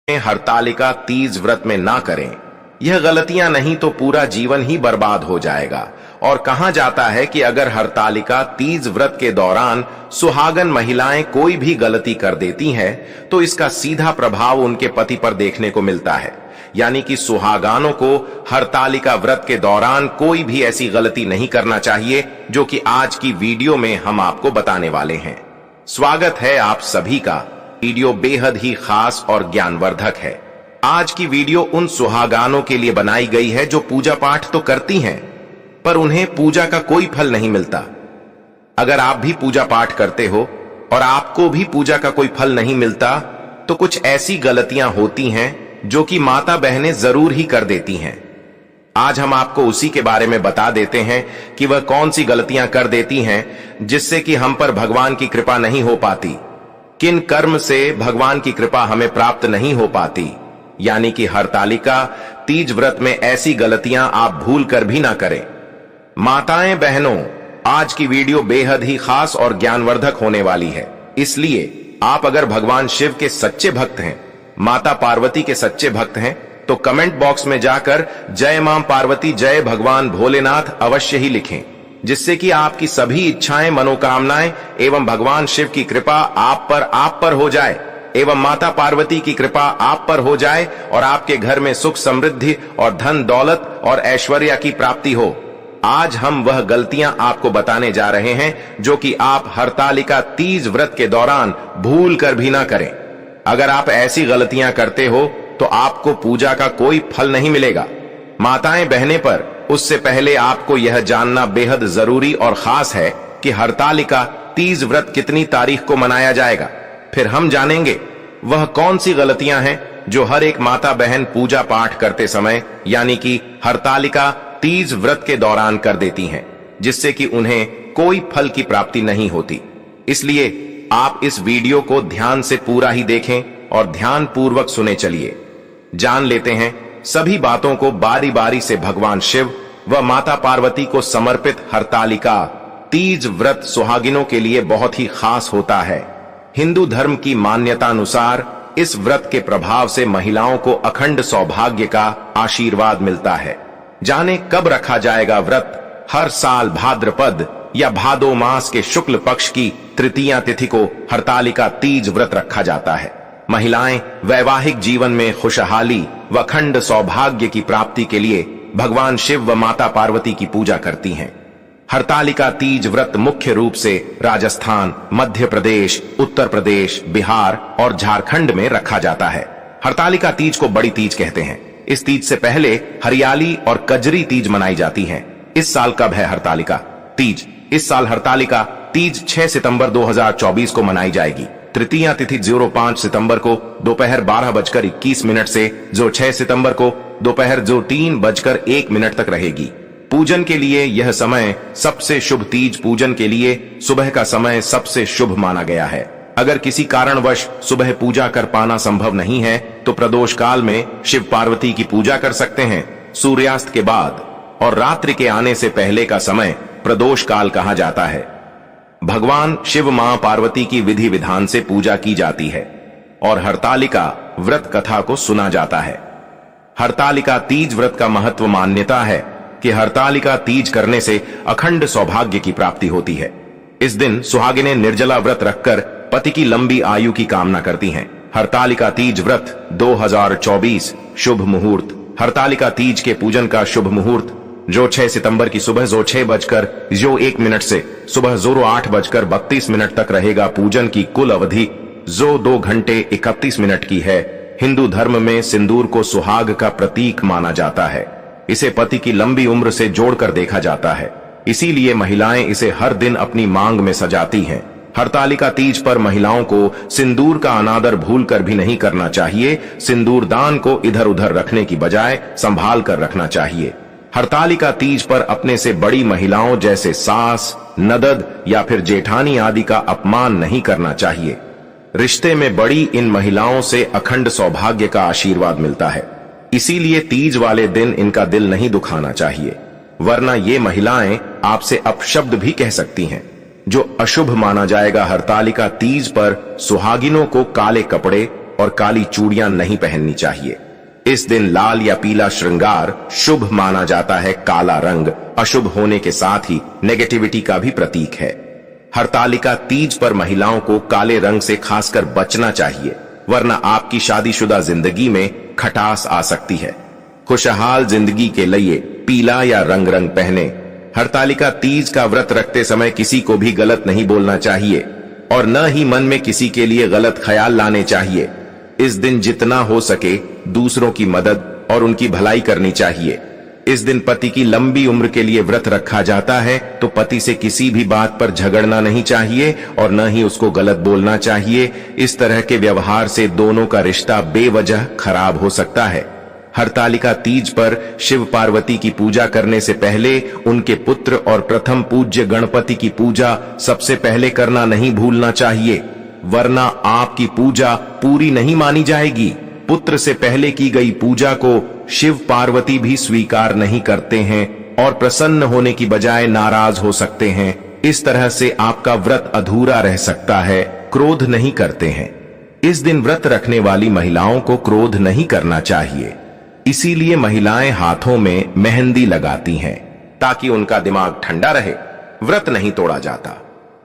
हरतालिका तीज व्रत में ना करें। यह गलतियां नहीं तो पूरा जीवन ही बर्बाद हो जाएगा। और कहा जाता है कि अगर हरतालिका तीज व्रत के दौरान सुहागन महिलाएं कोई भी गलती कर देती हैं तो इसका सीधा प्रभाव उनके पति पर देखने को मिलता है। यानी कि सुहागानों को हरतालिका व्रत के दौरान कोई भी ऐसी गलती नहीं करना चाहिए जो कि आज की वीडियो में हम आपको बताने वाले हैं। स्वागत है आप सभी का। वीडियो बेहद ही खास और ज्ञानवर्धक है। आज की वीडियो उन सुहागानों के लिए बनाई गई है जो पूजा पाठ तो करती हैं पर उन्हें पूजा का कोई फल नहीं मिलता। अगर आप भी पूजा पाठ करते हो और आपको भी पूजा का कोई फल नहीं मिलता तो कुछ ऐसी गलतियां होती हैं जो कि माता बहनें जरूर ही कर देती हैं। आज हम आपको उसी के बारे में बता देते हैं कि वह कौन सी गलतियां कर देती हैं जिससे कि हम पर भगवान की कृपा नहीं हो पाती, किन कर्म से भगवान की कृपा हमें प्राप्त नहीं हो पाती। यानी कि हरतालिका तीज व्रत में ऐसी गलतियां आप भूल कर भी ना करें। माताएं बहनों, आज की वीडियो बेहद ही खास और ज्ञानवर्धक होने वाली है। इसलिए आप अगर भगवान शिव के सच्चे भक्त हैं, माता पार्वती के सच्चे भक्त हैं, तो कमेंट बॉक्स में जाकर जय मां पार्वती, जय भगवान भोलेनाथ अवश्य ही लिखें, जिससे कि आपकी सभी इच्छाएं, मनोकामनाएं एवं भगवान शिव की कृपा आप पर हो जाए एवं माता पार्वती की कृपा आप पर हो जाए और आपके घर में सुख, समृद्धि और धन दौलत और ऐश्वर्य की प्राप्ति हो। आज हम वह गलतियां आपको बताने जा रहे हैं जो कि आप हरतालिका तीज व्रत के दौरान भूल कर भी ना करें। अगर आप ऐसी गलतियां करते हो तो आपको पूजा का कोई फल नहीं मिलेगा। माताएं बहनें, पर उससे पहले आपको यह जानना बेहद जरूरी और खास है कि हरतालिका तीज व्रत कितनी तारीख को मनाया जाएगा। फिर हम जानेंगे वह कौन सी गलतियां हैं जो हर एक माता बहन पूजा पाठ करते समय यानी कि हरतालिका तीज व्रत के दौरान कर देती हैं, जिससे कि उन्हें कोई फल की प्राप्ति नहीं होती। इसलिए आप इस वीडियो को ध्यान से पूरा ही देखें और ध्यान पूर्वक सुने। चलिए जान लेते हैं सभी बातों को बारी बारी से। भगवान शिव व माता पार्वती को समर्पित हरतालिका तीज व्रत सुहागिनों के लिए बहुत ही खास होता है। हिंदू धर्म की मान्यता अनुसार इस व्रत के प्रभाव से महिलाओं को अखंड सौभाग्य का आशीर्वाद मिलता है। जाने कब रखा जाएगा व्रत। हर साल भाद्रपद या भादो मास के शुक्ल पक्ष की तृतीया तिथि को हरतालिका तीज व्रत रखा जाता है। महिलाएं वैवाहिक जीवन में खुशहाली व अखंड सौभाग्य की प्राप्ति के लिए भगवान शिव व माता पार्वती की पूजा करती हैं। हरतालिका तीज व्रत मुख्य रूप से राजस्थान, मध्य प्रदेश, उत्तर प्रदेश, बिहार और झारखंड में रखा जाता है। हरतालिका तीज को बड़ी तीज कहते हैं। इस तीज से पहले हरियाली और कजरी तीज मनाई जाती हैं। इस साल कब है हरतालिका तीज? इस साल हरतालिका तीज 6 सितंबर 2024 को मनाई जाएगी। तृतीया तिथि 05 सितंबर को दोपहर 12:21 से जो 6 सितंबर को दोपहर 3:01 तक रहेगी। पूजन के लिए यह समय सबसे शुभ तीज पूजन के लिए सुबह का समय सबसे शुभ माना गया है। अगर किसी कारणवश सुबह पूजा कर पाना संभव नहीं है तो प्रदोष काल में शिव पार्वती की पूजा कर सकते हैं। सूर्यास्त के बाद और रात्रि के आने से पहले का समय प्रदोष काल कहा जाता है। भगवान शिव मां पार्वती की विधि विधान से पूजा की जाती है और हरतालिका व्रत कथा को सुना जाता है। हरतालिका तीज व्रत का महत्व मान्यता है कि हरतालिका तीज करने से अखंड सौभाग्य की प्राप्ति होती है। इस दिन सुहागिनें निर्जला व्रत रखकर पति की लंबी आयु की कामना करती हैं। हरतालिका तीज व्रत 2024 शुभ मुहूर्त। हरतालिका तीज के पूजन का शुभ मुहूर्त जो 6 सितंबर की सुबह 6:01 से सुबह 8:32 तक रहेगा। पूजन की कुल अवधि 2 घंटे 31 मिनट की है। हिंदू धर्म में सिंदूर को सुहाग का प्रतीक माना जाता है। इसे पति की लंबी उम्र से जोड़कर देखा जाता है, इसीलिए महिलाएं इसे हर दिन अपनी मांग में सजाती हैं। हरतालिका तीज पर महिलाओं को सिंदूर का अनादर भूलकर भी नहीं करना चाहिए। सिंदूर दान को इधर उधर रखने की बजाय संभाल कर रखना चाहिए। हरतालिका तीज पर अपने से बड़ी महिलाओं जैसे सास, नदद या फिर जेठानी आदि का अपमान नहीं करना चाहिए। रिश्ते में बड़ी इन महिलाओं से अखंड सौभाग्य का आशीर्वाद मिलता है, इसीलिए तीज वाले दिन इनका दिल नहीं दुखाना चाहिए, वरना ये महिलाएं आपसे अपशब्द भी कह सकती हैं, जो अशुभ माना जाएगा। हरतालिका तीज पर सुहागिनों को काले कपड़े और काली चूड़ियां नहीं पहननी चाहिए। इस दिन लाल या पीला श्रृंगार शुभ माना जाता है। काला रंग अशुभ होने के साथ ही नेगेटिविटी का भी प्रतीक है। हरतालिका तीज पर महिलाओं को काले रंग से खासकर बचना चाहिए, वरना आपकी शादीशुदा जिंदगी में खटास आ सकती है। खुशहाल जिंदगी के लिए पीला या रंग पहने। हरतालिका तीज का व्रत रखते समय किसी को भी गलत नहीं बोलना चाहिए और न ही मन में किसी के लिए गलत ख्याल लाने चाहिए। इस दिन जितना हो सके दूसरों की मदद और उनकी भलाई करनी चाहिए। इस दिन पति की लंबी उम्र के लिए व्रत रखा जाता है, तो पति से किसी भी बात पर झगड़ना नहीं चाहिए और न ही उसको गलत बोलना चाहिए। इस तरह के व्यवहार से दोनों का रिश्ता बेवजह खराब हो सकता है। हरतालिका तीज पर शिव पार्वती की पूजा करने से पहले उनके पुत्र और प्रथम पूज्य गणपति की पूजा सबसे पहले करना नहीं भूलना चाहिए, वरना आपकी पूजा पूरी नहीं मानी जाएगी। पुत्र से पहले की गई पूजा को शिव पार्वती भी स्वीकार नहीं करते हैं और प्रसन्न होने की बजाय नाराज हो सकते हैं। इस तरह से आपका व्रत अधूरा रह सकता है। क्रोध नहीं करते हैं। इस दिन व्रत रखने वाली महिलाओं को क्रोध नहीं करना चाहिए, इसीलिए महिलाएं हाथों में मेहंदी लगाती हैं ताकि उनका दिमाग ठंडा रहे। व्रत नहीं तोड़ा जाता।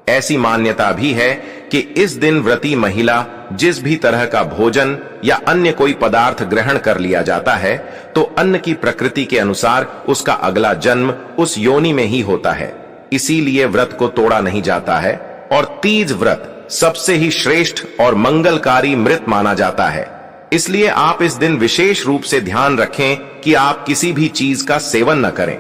ऐसी मान्यता भी है कि इस दिन व्रती महिला जिस भी तरह का भोजन या अन्य कोई पदार्थ ग्रहण कर लिया जाता है, तो अन्न की प्रकृति के अनुसार उसका अगला जन्म उस योनि में ही होता है। इसीलिए व्रत को तोड़ा नहीं जाता है और तीज व्रत सबसे ही श्रेष्ठ और मंगलकारी मृत माना जाता है। इसलिए आप इस दिन विशेष रूप से ध्यान रखें कि आप किसी भी चीज का सेवन न करें।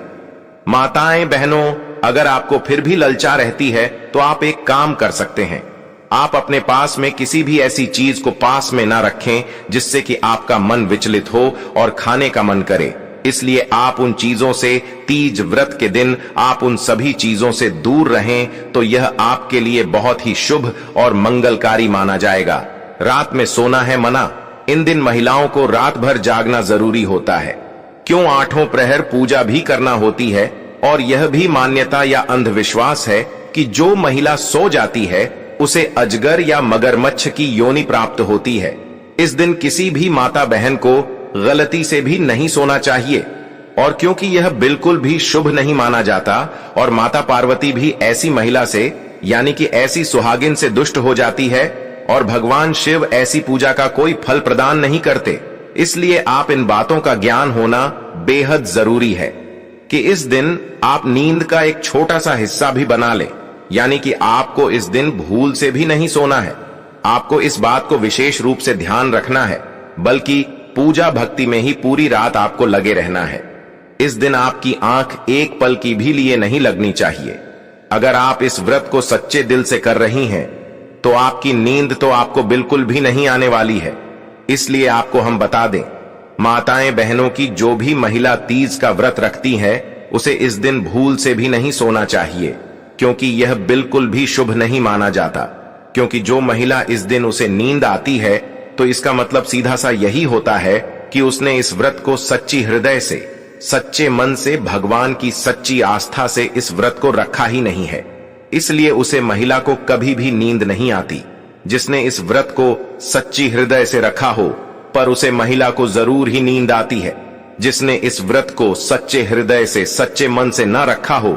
माताएं बहनों, अगर आपको फिर भी ललचा रहती है तो आप एक काम कर सकते हैं। आप अपने पास में किसी भी ऐसी चीज को पास में ना रखें जिससे कि आपका मन विचलित हो और खाने का मन करे। इसलिए आप उन चीजों से तीज व्रत के दिन आप उन सभी चीजों से दूर रहें, तो यह आपके लिए बहुत ही शुभ और मंगलकारी माना जाएगा। रात में सोना है मना। इन दिन महिलाओं को रात भर जागना जरूरी होता है। क्यों 8 प्रहर पूजा भी करना होती है और यह भी मान्यता या अंधविश्वास है कि जो महिला सो जाती है उसे अजगर या मगरमच्छ की योनि प्राप्त होती है। इस दिन किसी भी माता बहन को गलती से भी नहीं सोना चाहिए, और क्योंकि यह बिल्कुल भी शुभ नहीं माना जाता और माता पार्वती भी ऐसी महिला से यानी कि ऐसी सुहागिन से दुष्ट हो जाती है और भगवान शिव ऐसी पूजा का कोई फल प्रदान नहीं करते। इसलिए आप इन बातों का ज्ञान होना बेहद जरूरी है कि इस दिन आप नींद का एक छोटा सा हिस्सा भी बना लें, यानी कि आपको इस दिन भूल से भी नहीं सोना है। आपको इस बात को विशेष रूप से ध्यान रखना है, बल्कि पूजा भक्ति में ही पूरी रात आपको लगे रहना है। इस दिन आपकी आंख एक पल की भी लिए नहीं लगनी चाहिए। अगर आप इस व्रत को सच्चे दिल से कर रही हैं तो आपकी नींद तो आपको बिल्कुल भी नहीं आने वाली है। इसलिए आपको हम बता दें, माताएं बहनों की जो भी महिला तीज का व्रत रखती है उसे इस दिन भूल से भी नहीं सोना चाहिए, क्योंकि यह बिल्कुल भी शुभ नहीं माना जाता। क्योंकि जो महिला इस दिन उसे नींद आती है तो इसका मतलब सीधा सा यही होता है कि उसने इस व्रत को सच्ची हृदय से, सच्चे मन से, भगवान की सच्ची आस्था से इस व्रत को रखा ही नहीं है। इसलिए उसे महिला को कभी भी नींद नहीं आती। जिसने इस व्रत को सच्ची हृदय से रखा हो, पर उसे महिला को जरूर ही नींद आती है। जिसने इस व्रत को सच्चे हृदय से, सच्चे मन से न रखा हो,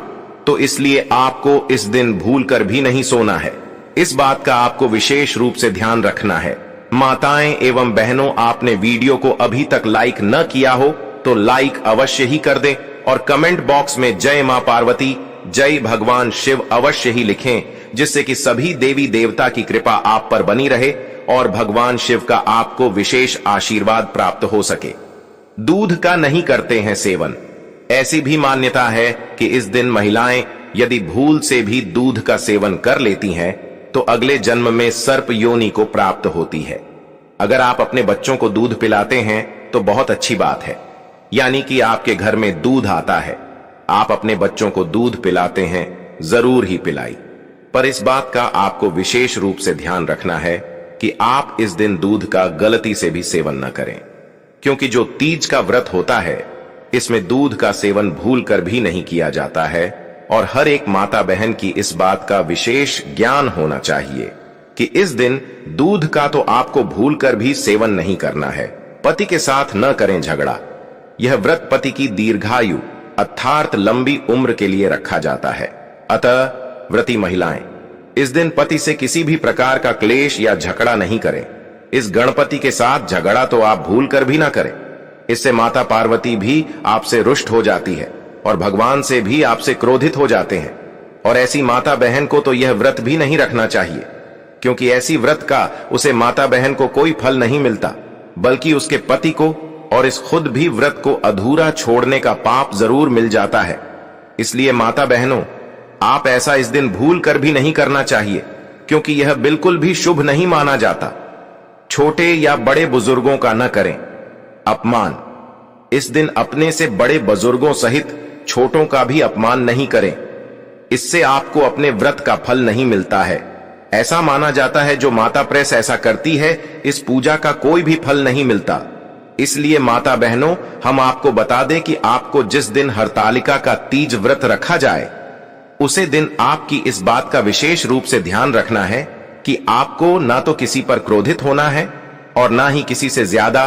तो इसलिए आपको इस दिन भूल कर भी नहीं सोना है। इस बात का आपको विशेष रूप से ध्यान रखना है। माताएं एवं बहनों, आपने वीडियो को अभी तक लाइक न किया हो तो लाइक अवश्य ही कर दें और कमेंट बॉक्स में जय मां पार्वती, जय भगवान शिव अवश्य ही लिखें, जिससे कि सभी देवी देवता की कृपा आप पर बनी रहे और भगवान शिव का आपको विशेष आशीर्वाद प्राप्त हो सके। दूध का नहीं करते हैं सेवन। ऐसी भी मान्यता है कि इस दिन महिलाएं यदि भूल से भी दूध का सेवन कर लेती हैं तो अगले जन्म में सर्प योनि को प्राप्त होती है। अगर आप अपने बच्चों को दूध पिलाते हैं तो बहुत अच्छी बात है, यानी कि आपके घर में दूध आता है। आप अपने बच्चों को दूध पिलाते हैं, जरूर ही पिलाई, पर इस बात का आपको विशेष रूप से ध्यान रखना है कि आप इस दिन दूध का गलती से भी सेवन न करें, क्योंकि जो तीज का व्रत होता है इसमें दूध का सेवन भूल कर भी नहीं किया जाता है और हर एक माता बहन की इस बात का विशेष ज्ञान होना चाहिए। कि इस दिन दूध का तो आपको भूलकर भी सेवन नहीं करना है। पति के साथ न करें झगड़ा। यह व्रत पति की दीर्घायु अर्थात लंबी उम्र के लिए रखा जाता है। अतः व्रती महिलाएं इस दिन पति से किसी भी प्रकार का क्लेश या झगड़ा नहीं करें। इस गणपति के साथ झगड़ा तो आप भूल कर भी ना करें। इससे माता पार्वती भी आपसे रुष्ट हो जाती है और भगवान से भी आपसे क्रोधित हो जाते हैं। और ऐसी माता बहन को तो यह व्रत भी नहीं रखना चाहिए, क्योंकि ऐसी व्रत का उसे माता बहन को कोई फल नहीं मिलता, बल्कि उसके पति को और इस खुद भी व्रत को अधूरा छोड़ने का पाप जरूर मिल जाता है। इसलिए माता बहनों, आप ऐसा इस दिन भूल कर भी नहीं करना चाहिए, क्योंकि यह बिल्कुल भी शुभ नहीं माना जाता। छोटे या बड़े बुजुर्गों का न करें अपमान। इस दिन अपने से बड़े बुजुर्गों सहित छोटों का भी अपमान नहीं करें। इससे आपको अपने व्रत का फल नहीं मिलता है। ऐसा माना जाता है जो माता प्रेस ऐसा करती है, इस पूजा का कोई भी फल नहीं मिलता। इसलिए माता बहनों, हम आपको बता दें कि आपको जिस दिन हरतालिका का तीज व्रत रखा जाए, उसे दिन आपकी इस बात का विशेष रूप से ध्यान रखना है कि आपको ना तो किसी पर क्रोधित होना है और ना ही किसी से ज्यादा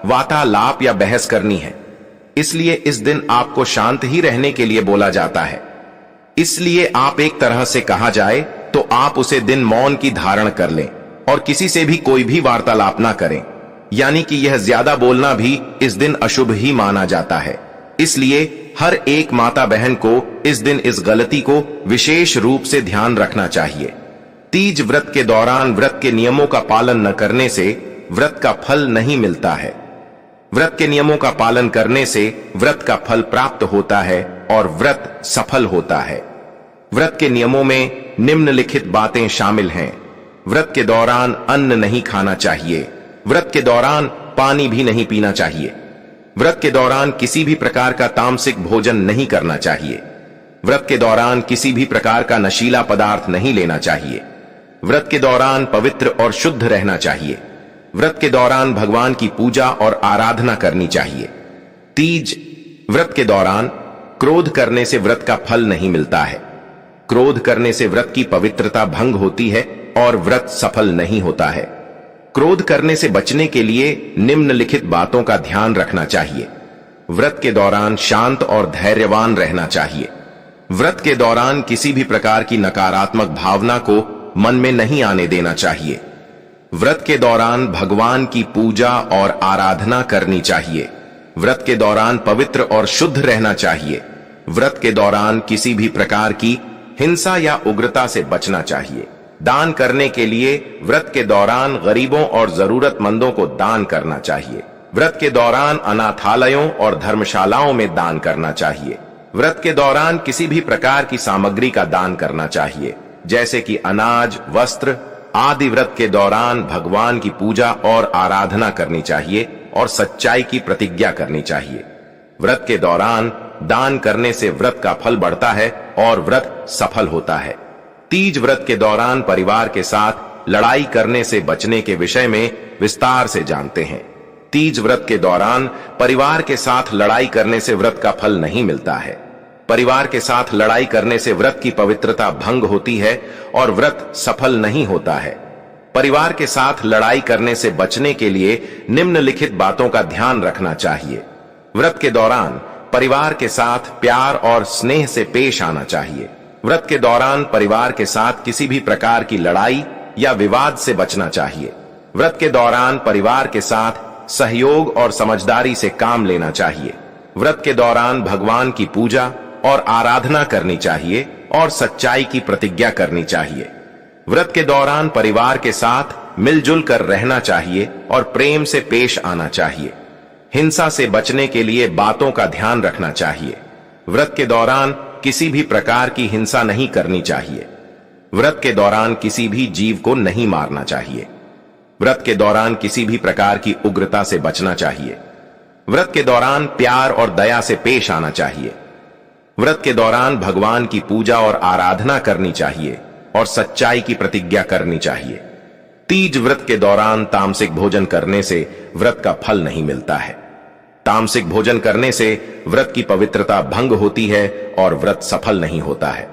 वार्तालाप या बहस करनी है। इसलिए इस दिन आपको शांत ही रहने के लिए बोला जाता है। इसलिए आप एक तरह से कहा जाए तो आप उसे दिन मौन की धारण कर लें और किसी से भी कोई भी वार्तालाप ना करें, यानी कि यह ज्यादा बोलना भी इस दिन अशुभ ही माना जाता है। इसलिए हर एक माता बहन को इस दिन इस गलती को विशेष रूप से ध्यान रखना चाहिए। तीज व्रत के दौरान व्रत के नियमों का पालन न करने से व्रत का फल नहीं मिलता है। व्रत के नियमों का पालन करने से व्रत का फल प्राप्त होता है और व्रत सफल होता है। व्रत के नियमों में निम्नलिखित बातें शामिल हैं। व्रत के दौरान अन्न नहीं खाना चाहिए। व्रत के दौरान पानी भी नहीं पीना चाहिए। व्रत के दौरान किसी भी प्रकार का तामसिक भोजन नहीं करना चाहिए। व्रत के दौरान किसी भी प्रकार का नशीला पदार्थ नहीं लेना चाहिए। व्रत के दौरान पवित्र और शुद्ध रहना चाहिए। व्रत के दौरान भगवान की पूजा और आराधना करनी चाहिए। तीज व्रत के दौरान क्रोध करने से व्रत का फल नहीं मिलता है। क्रोध करने से व्रत की पवित्रता भंग होती है और व्रत सफल नहीं होता है। क्रोध करने से बचने के लिए निम्नलिखित बातों का ध्यान रखना चाहिए। व्रत के दौरान शांत और धैर्यवान रहना चाहिए। व्रत के दौरान किसी भी प्रकार की नकारात्मक भावना को मन में नहीं आने देना चाहिए। व्रत के दौरान भगवान की पूजा और आराधना करनी चाहिए। व्रत के दौरान पवित्र और शुद्ध रहना चाहिए। व्रत के दौरान किसी भी प्रकार की हिंसा या उग्रता से बचना चाहिए। दान करने के लिए व्रत के दौरान गरीबों और जरूरतमंदों को दान करना चाहिए। व्रत के दौरान अनाथालयों और धर्मशालाओं में दान करना चाहिए। व्रत के दौरान किसी भी प्रकार की सामग्री का दान करना चाहिए, जैसे कि अनाज, वस्त्र आदि। व्रत के दौरान भगवान की पूजा और आराधना करनी चाहिए और सच्चाई की प्रतिज्ञा करनी चाहिए। व्रत के दौरान दान करने से व्रत का फल बढ़ता है और व्रत सफल होता है। तीज व्रत के दौरान परिवार के साथ लड़ाई करने से बचने के विषय में विस्तार से जानते हैं। तीज व्रत के दौरान परिवार के साथ लड़ाई करने से व्रत का फल नहीं मिलता है। परिवार के साथ लड़ाई करने से व्रत की पवित्रता भंग होती है और व्रत सफल नहीं होता है। परिवार के साथ लड़ाई करने से बचने के लिए निम्नलिखित बातों का ध्यान रखना चाहिए। व्रत के दौरान परिवार के साथ प्यार और स्नेह से पेश आना चाहिए। व्रत के दौरान परिवार के साथ किसी भी प्रकार की लड़ाई या विवाद से बचना चाहिए। व्रत के दौरान परिवार के साथ सहयोग और समझदारी से काम लेना चाहिए। व्रत के दौरान भगवान की पूजा और आराधना करनी चाहिए और सच्चाई की प्रतिज्ञा करनी चाहिए। व्रत के दौरान परिवार के साथ मिलजुल कर रहना चाहिए और प्रेम से पेश आना चाहिए। हिंसा से बचने के लिए बातों का ध्यान रखना चाहिए। व्रत के दौरान किसी भी प्रकार की हिंसा नहीं करनी चाहिए। व्रत के दौरान किसी भी जीव को नहीं मारना चाहिए। व्रत के दौरान किसी भी प्रकार की उग्रता से बचना चाहिए। व्रत के दौरान प्यार और दया से पेश आना चाहिए। व्रत के दौरान भगवान की पूजा और आराधना करनी चाहिए और सच्चाई की प्रतिज्ञा करनी चाहिए। तीज व्रत के दौरान तामसिक भोजन करने से व्रत का फल नहीं मिलता है। तामसिक भोजन करने से व्रत की पवित्रता भंग होती है और व्रत सफल नहीं होता है।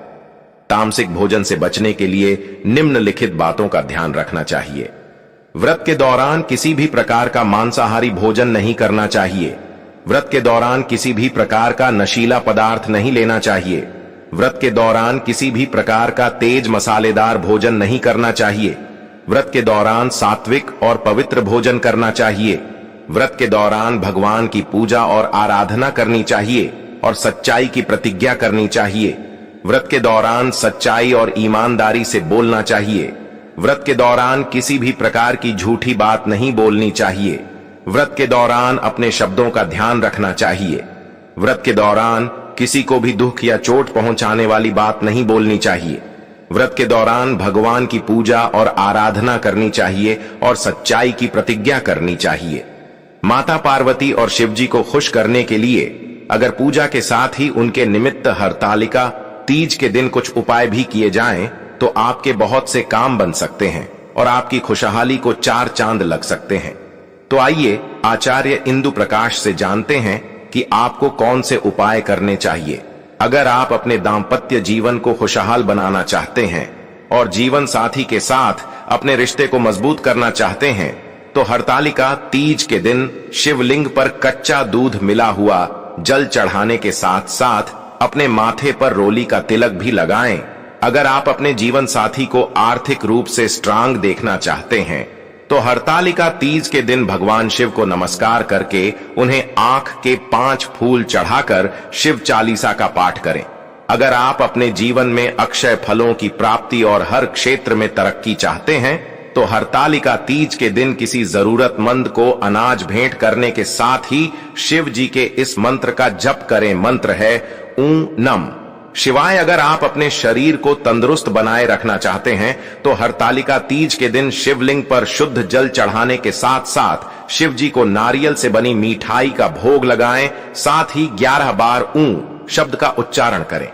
तामसिक भोजन से बचने के लिए निम्नलिखित बातों का ध्यान रखना चाहिए। व्रत के दौरान किसी भी प्रकार का मांसाहारी भोजन नहीं करना चाहिए। व्रत के दौरान किसी भी प्रकार का नशीला पदार्थ नहीं लेना चाहिए। व्रत के दौरान किसी भी प्रकार का तेज मसालेदार भोजन नहीं करना चाहिए। व्रत के दौरान सात्विक और पवित्र भोजन करना चाहिए। व्रत के दौरान भगवान की पूजा और आराधना करनी चाहिए और सच्चाई की प्रतिज्ञा करनी चाहिए। व्रत के दौरान सच्चाई और ईमानदारी से बोलना चाहिए। व्रत के दौरान किसी भी प्रकार की झूठी बात नहीं बोलनी चाहिए। व्रत के दौरान अपने शब्दों का ध्यान रखना चाहिए। व्रत के दौरान किसी को भी दुख या चोट पहुंचाने वाली बात नहीं बोलनी चाहिए। व्रत के दौरान भगवान की पूजा और आराधना करनी चाहिए और सच्चाई की प्रतिज्ञा करनी चाहिए। माता पार्वती और शिवजी को खुश करने के लिए अगर पूजा के साथ ही उनके निमित्त हरतालिका तीज के दिन कुछ उपाय भी किए जाएं, तो आपके बहुत से काम बन सकते हैं और आपकी खुशहाली को 4 चांद लग सकते हैं। तो आइए आचार्य इंदु प्रकाश से जानते हैं कि आपको कौन से उपाय करने चाहिए। अगर आप अपने दाम्पत्य जीवन को खुशहाल बनाना चाहते हैं और जीवन साथी के साथ अपने रिश्ते को मजबूत करना चाहते हैं, तो हरतालिका तीज के दिन शिवलिंग पर कच्चा दूध मिला हुआ जल चढ़ाने के साथ साथ अपने माथे पर रोली का तिलक भी लगाएं। अगर आप अपने जीवन साथी को आर्थिक रूप से स्ट्रांग देखना चाहते हैं, तो हरतालिका तीज के दिन भगवान शिव को नमस्कार करके उन्हें आंख के 5 फूल चढ़ाकर शिव चालीसा का पाठ करें। अगर आप अपने जीवन में अक्षय फलों की प्राप्ति और हर क्षेत्र में तरक्की चाहते हैं, तो हरतालिका तीज के दिन किसी जरूरतमंद को अनाज भेंट करने के साथ ही शिव जी के इस मंत्र का जप करें। मंत्र है ऊं नम शिवाय। अगर आप अपने शरीर को तंदुरुस्त बनाए रखना चाहते हैं, तो हरतालिका तीज के दिन शिवलिंग पर शुद्ध जल चढ़ाने के साथ साथ शिव जी को नारियल से बनी मिठाई का भोग लगाएं। साथ ही 11 बार ऊं शब्द का उच्चारण करें।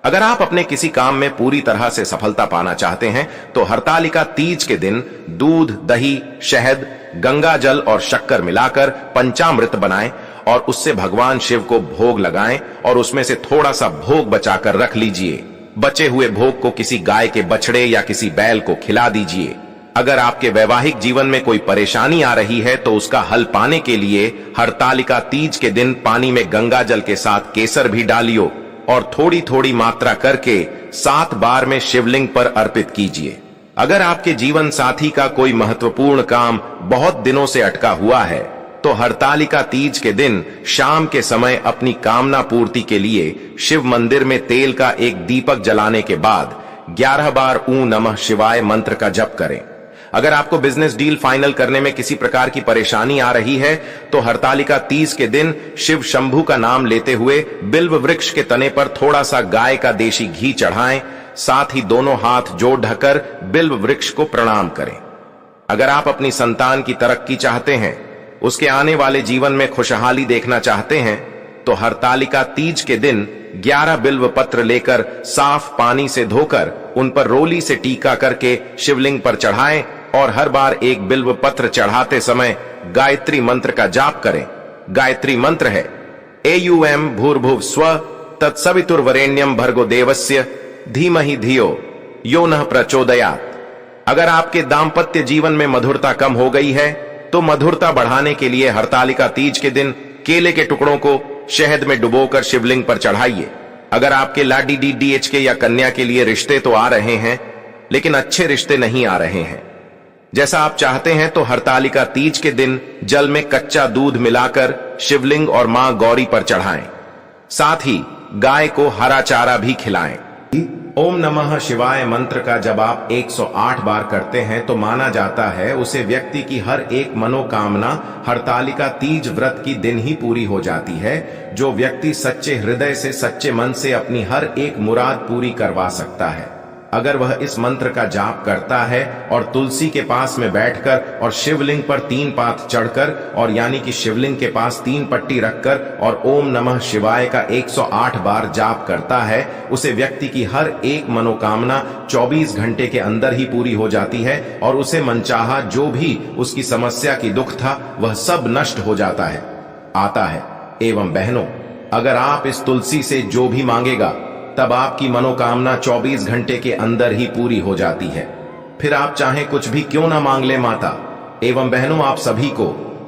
अगर आप अपने किसी काम में पूरी तरह से सफलता पाना चाहते हैं, तो हरतालिका तीज के दिन दूध, दही, शहद, गंगा जल और शक्कर मिलाकर पंचामृत बनाएं और उससे भगवान शिव को भोग लगाएं और उसमें से थोड़ा सा भोग बचाकर रख लीजिए। बचे हुए भोग को किसी गाय के बछड़े या किसी बैल को खिला दीजिए। अगर आपके वैवाहिक जीवन में कोई परेशानी आ रही है, तो उसका हल पाने के लिए हरतालिका तीज के दिन पानी में गंगा जल के साथ केसर भी डालियो और थोड़ी थोड़ी मात्रा करके 7 बार में शिवलिंग पर अर्पित कीजिए। अगर आपके जीवन साथी का कोई महत्वपूर्ण काम बहुत दिनों से अटका हुआ है, तो हरतालिका तीज के दिन शाम के समय अपनी कामना पूर्ति के लिए शिव मंदिर में तेल का एक दीपक जलाने के बाद 11 बार ऊं नमः शिवाय मंत्र का जप करें। अगर आपको बिजनेस डील फाइनल करने में किसी प्रकार की परेशानी आ रही है, तो हरतालिका तीज के दिन शिव शंभू का नाम लेते हुए बिल्व वृक्ष के तने पर थोड़ा सा गाय का देशी घी चढ़ाएं। साथ ही दोनों हाथ जोड़ ढकर बिल्व वृक्ष को प्रणाम करें। अगर आप अपनी संतान की तरक्की चाहते हैं, उसके आने वाले जीवन में खुशहाली देखना चाहते हैं, तो हरतालिका तीज के दिन 11 बिल्व पत्र लेकर साफ पानी से धोकर उन पर रोली से टीका करके शिवलिंग पर चढ़ाएं और हर बार एक बिल्व पत्र चढ़ाते समय गायत्री मंत्र का जाप करें। गायत्री मंत्र है एयुएम भूर्भुव स्व तत्सवितुर्वरेण्यम भर्गो देवस्य धीमहि धियो यो नः प्रचोदयात्। अगर आपके दाम्पत्य जीवन में मधुरता कम हो गई है, तो मधुरता बढ़ाने के लिए हरतालिका तीज के दिन केले के टुकड़ों को शहद में डुबोकर शिवलिंग पर चढ़ाइए। अगर आपके लाडी DDH या कन्या के लिए रिश्ते तो आ रहे हैं, लेकिन अच्छे रिश्ते नहीं आ रहे हैं जैसा आप चाहते हैं, तो हरतालिका तीज के दिन जल में कच्चा दूध मिलाकर शिवलिंग और मां गौरी पर चढ़ाएं। साथ ही गाय को हरा चारा भी खिलाएं। ओम नमः शिवाय मंत्र का जब आप 108 बार करते हैं, तो माना जाता है उसे व्यक्ति की हर एक मनोकामना हरतालिका तीज व्रत की दिन ही पूरी हो जाती है। जो व्यक्ति सच्चे हृदय से, सच्चे मन से अपनी हर एक मुराद पूरी करवा सकता है। अगर वह इस मंत्र का जाप करता है और तुलसी के पास में बैठकर और शिवलिंग पर 3 पात चढ़कर, और यानी कि शिवलिंग के पास 3 पट्टी रखकर और ओम नमः शिवाय का 108 बार जाप करता है, उसे व्यक्ति की हर एक मनोकामना 24 घंटे के अंदर ही पूरी हो जाती है और उसे मनचाहा जो भी उसकी समस्या की दुख था, वह सब नष्ट हो जाता है, आता है। एवं बहनों, अगर आप इस तुलसी से जो भी मांगेगा तब आपकी मनोकामना 24 घंटे के अंदर ही पूरी हो जाती है। फिर आप चाहें कुछ भी क्यों ना मांग ले माता एवं बहनों, आप सभी को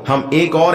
हम एक और